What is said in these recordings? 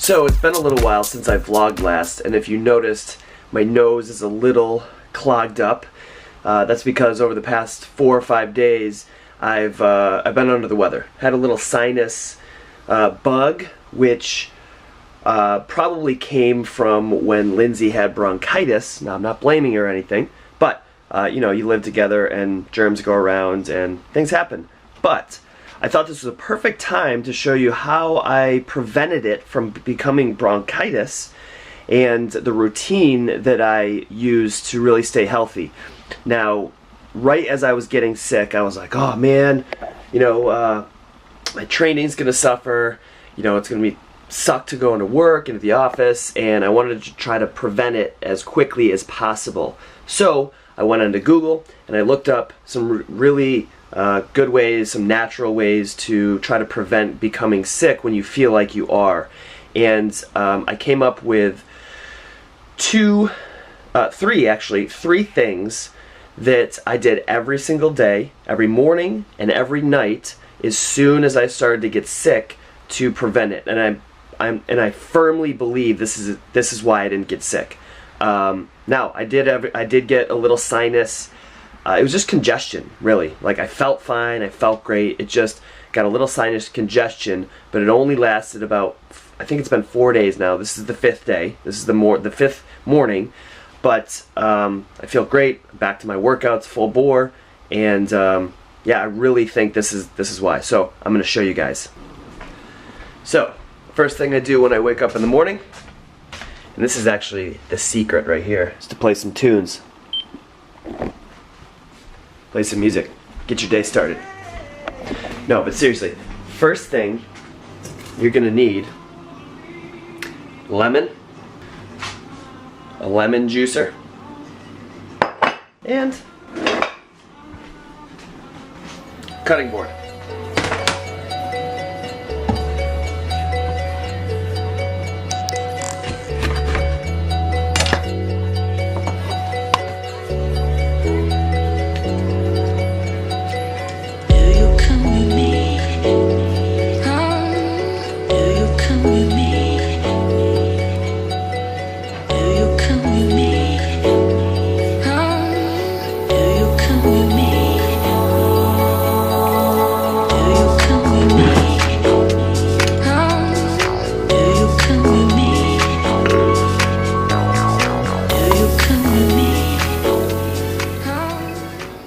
So it's been a little while since I vlogged last, and if you noticed, my nose is a little clogged up. That's because over the past 4 or 5 days, I've been under the weather. Had a little sinus bug, which probably came from when Lindsay had bronchitis. Now, I'm not blaming her or anything, but you know, you live together and germs go around and things happen. But I thought this was a perfect time to show you how I prevented it from becoming bronchitis and the routine that I use to really stay healthy. Now, right as I was getting sick, I was like, oh man, you know, my training's gonna suffer, you know, it's gonna be suck to go into work, into the office, and I wanted to try to prevent it as quickly as possible. So I went onto Google and I looked up some really good ways, some natural ways to try to prevent becoming sick when you feel like you are. And I came up with three things that I did every single day, every morning and every night, as soon as I started to get sick, to prevent it. And I firmly believe this is why I didn't get sick. Now I did get a little sinus. It was just congestion, really. Like, I felt fine, I felt great. It just got a little sinus congestion, but it only lasted about, I think it's been 4 days now. This is the 5th day. This is the 5th morning. But I feel great. Back to my workouts, full bore, and yeah, I really think this is why. So I'm going to show you guys. So first thing I do when I wake up in the morning, and this is actually the secret right here, is to play some tunes. Play some music. Get your day started. No, but seriously, first thing you're gonna need lemon, a lemon juicer, and cutting board.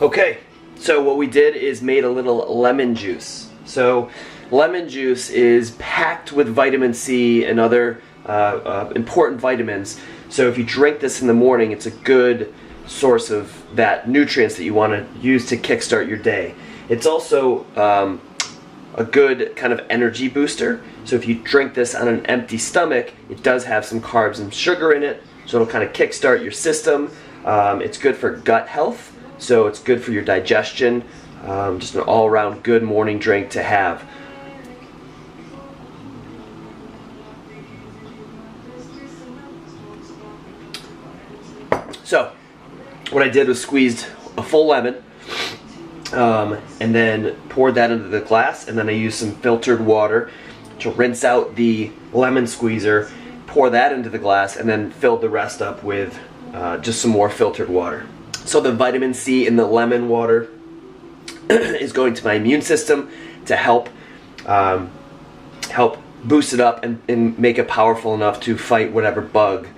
Okay, so what we did is made a little lemon juice. So lemon juice is packed with vitamin C and other important vitamins. So if you drink this in the morning, it's a good source of that nutrients that you want to use to kickstart your day. It's also a good kind of energy booster. So if you drink this on an empty stomach, it does have some carbs and sugar in it, so it'll kind of kickstart your system. It's good for gut health. So it's good for your digestion, just an all-around good morning drink to have. So what I did was squeezed a full lemon and then poured that into the glass, and then I used some filtered water to rinse out the lemon squeezer, pour that into the glass, and then filled the rest up with just some more filtered water. So the vitamin C in the lemon water is going to my immune system to help boost it up and make it powerful enough to fight whatever bug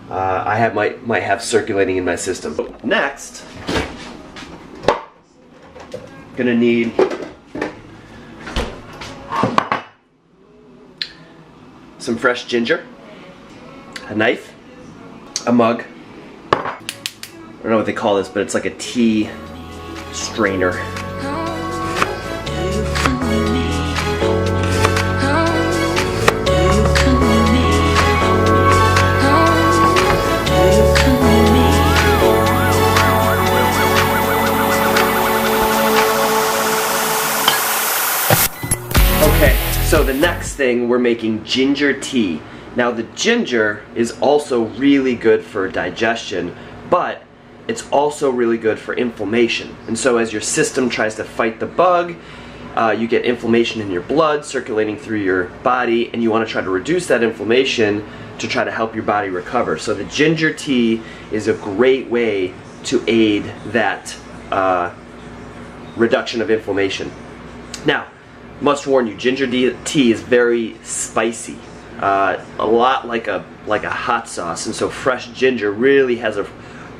I might have circulating in my system. Next, I'm gonna need some fresh ginger, a knife, a mug. I don't know what they call this, but it's like a tea strainer. Okay, so the next thing, we're making ginger tea. Now the ginger is also really good for digestion, but it's also really good for inflammation. And so as your system tries to fight the bug, you get inflammation in your blood circulating through your body, and you want to try to reduce that inflammation to try to help your body recover. So the ginger tea is a great way to aid that reduction of inflammation. Now, must warn you, ginger tea is very spicy, a lot like a hot sauce, and so fresh ginger really has a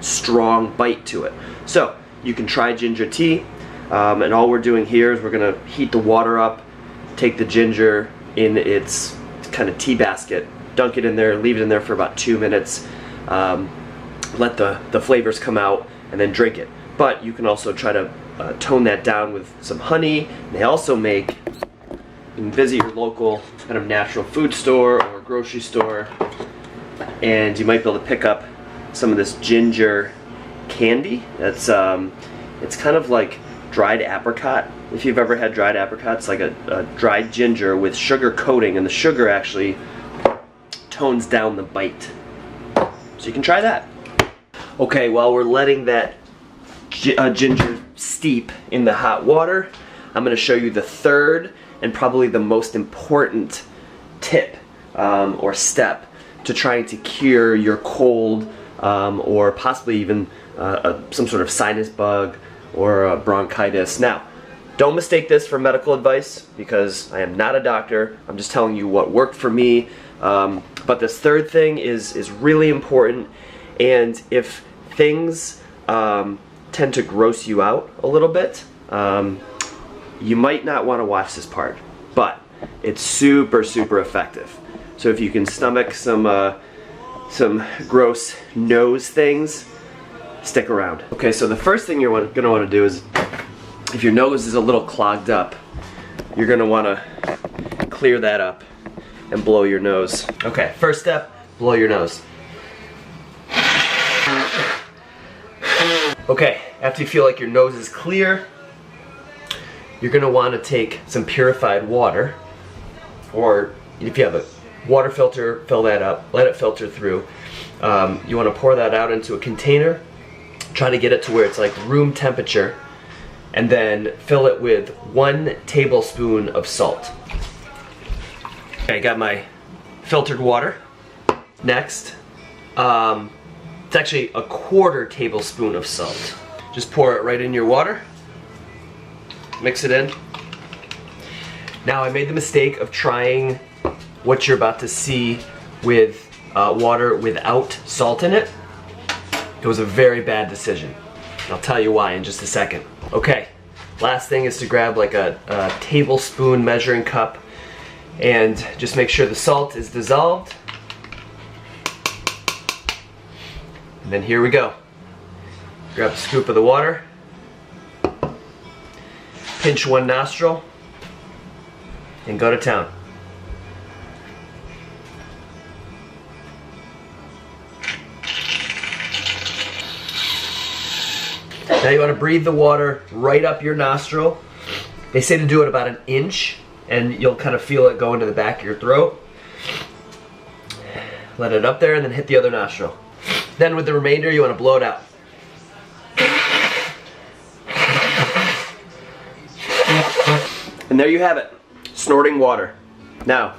strong bite to it. So you can try ginger tea, and all we're doing here is we're going to heat the water up, take the ginger in its kind of tea basket, dunk it in there, leave it in there for about 2 minutes, let the flavors come out, and then drink it. But you can also try to tone that down with some honey. They also make, you can visit your local kind of natural food store or grocery store, and you might be able to pick up some of this ginger candy. That's it's kind of like dried apricot. If you've ever had dried apricot, it's like a dried ginger with sugar coating, and the sugar actually tones down the bite. So you can try that. Okay, while we're letting that ginger steep in the hot water, I'm going to show you the third and probably the most important tip or step to trying to cure your cold or possibly even some sort of sinus bug or bronchitis. Now, don't mistake this for medical advice, because I am not a doctor. I'm just telling you what worked for me. But this third thing is really important, and if things tend to gross you out a little bit, you might not want to watch this part, but it's super effective. So if you can stomach some gross nose things, stick around. Okay, so the first thing you're going to want to do is, if your nose is a little clogged up, you're going to want to clear that up and blow your nose. Okay, first step, blow your nose. Okay, after you feel like your nose is clear, you're going to want to take some purified water, or if you have a water filter, fill that up, let it filter through. You want to pour that out into a container, try to get it to where it's like room temperature, and then fill it with 1 tablespoon of salt. Okay, I got my filtered water. Next, it's actually a 1/4 tablespoon of salt. Just pour it right in your water. Mix it in. Now, I made the mistake of trying what you're about to see with water without salt in it. It was a very bad decision. I'll tell you why in just a second. Okay, last thing is to grab like a tablespoon measuring cup and just make sure the salt is dissolved. And then here we go. Grab a scoop of the water, pinch 1 nostril, and go to town. Now you want to breathe the water right up your nostril. They say to do it about 1 inch, and you'll kind of feel it go into the back of your throat. Let it up there and then hit the other nostril. Then with the remainder, you want to blow it out. And there you have it, snorting water. Now,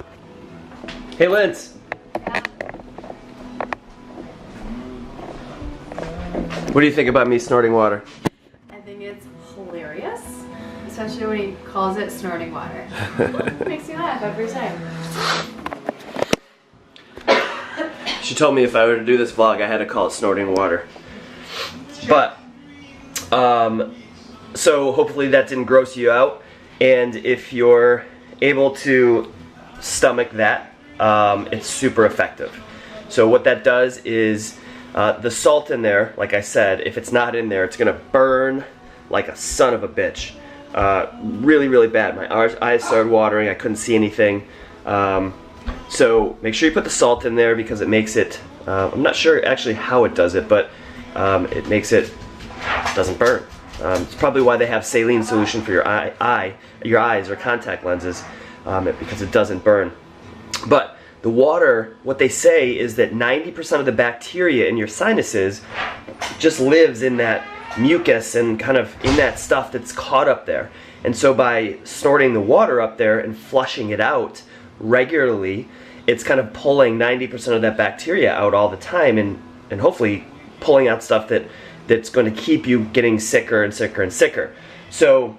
hey Linz. What do you think about me snorting water? I think it's hilarious, especially when he calls it snorting water. It makes me laugh every time. She told me if I were to do this vlog, I had to call it snorting water. But, so hopefully that didn't gross you out. And if you're able to stomach that, it's super effective. So what that does is, the salt in there, like I said, if it's not in there, it's gonna burn like a son of a bitch. Really bad. My eyes started watering, I couldn't see anything. So make sure you put the salt in there, because it makes it, I'm not sure actually how it does it, but it makes it doesn't burn. It's probably why they have saline solution for your eyes or contact lenses, because it doesn't burn. But the water, what they say is that 90% of the bacteria in your sinuses just lives in that mucus and kind of in that stuff that's caught up there. And so by snorting the water up there and flushing it out regularly, it's kind of pulling 90% of that bacteria out all the time, and hopefully pulling out stuff that's going to keep you getting sicker and sicker and sicker. So,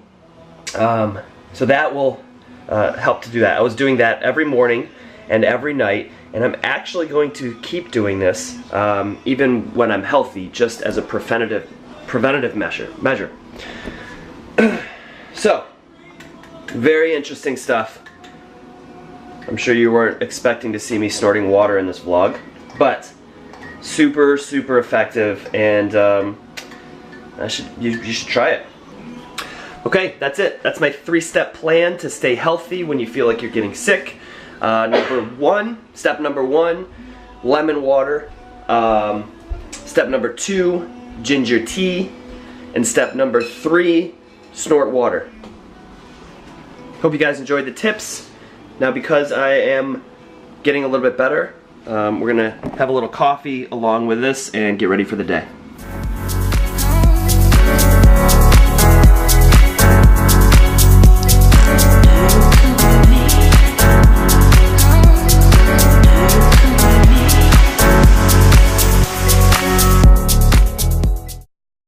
so that will help to do that. I was doing that every morning and every night, and I'm actually going to keep doing this even when I'm healthy, just as a preventative measure. So, very interesting stuff. I'm sure you weren't expecting to see me snorting water in this vlog, but super, super effective, and you should try it. Okay, that's it. That's my 3-step plan to stay healthy when you feel like you're getting sick. Step number one, lemon water. Step number 2, ginger tea. And step number 3, snort water. Hope you guys enjoyed the tips. Now, because I am getting a little bit better, we're gonna have a little coffee along with this and get ready for the day.